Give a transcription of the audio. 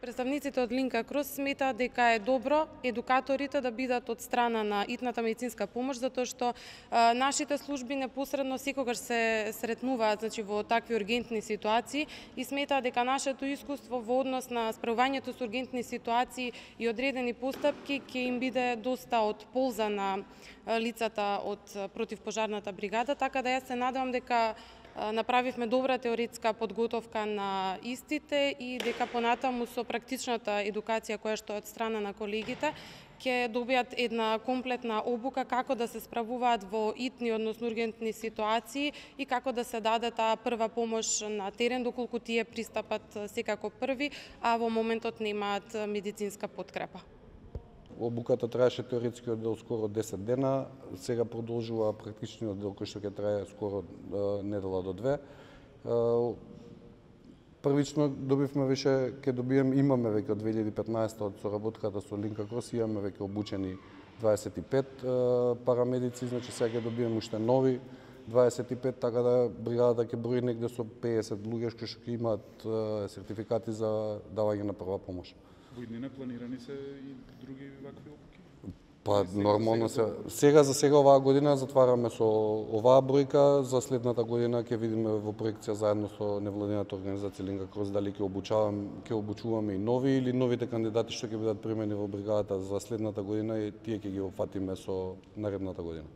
Представниците од Линка Крос сметаат дека е добро едукаторите да бидат од страна на итната медицинска помош, затоа што нашите служби непосредно секогаш се сретнуваат во такви ургентни ситуации и сметаат дека нашето искуство во однос на справувањето со ургентни ситуации и одредени постапки ќе им биде доста од полза на лицата од противпожарната бригада, така да јас се надевам дека направивме добра теоретска подготовка на истите и дека понатаму со практичната едукација која што е од страна на колегите ќе добијат една комплетна обука како да се справуваат во итни, односно ургентни ситуации и како да се даде таа прва помош на терен доколку тие пристапат секако први, а во моментот немаат медицинска подкрепа. Обуката траеше теоретскиот дел скоро 10 дена, сега продолжува практичниот дел кој што ќе трае скоро недела до 2. Првично добивме више, имаме веќе од 2015 од соработката со Линка Крос, имаме веќе обучени 25 парамедици, значи сега ќе добиеме уште нови 25, така да бригадата ќе брои негде со 50 луѓе кои што ќе имаат сертификати за давање на прва помош. Во иднина планирани се и други вакви обуки? Па нормално сега за сега оваа година затвараме со оваа бројка, за следната година ќе видиме во проекција заедно со невладината организација Линка Крос дали ќе обучуваме и нови или новите кандидати што ќе бидат примени во бригадата за следната година и тие ќе ги опфатиме со наредната година.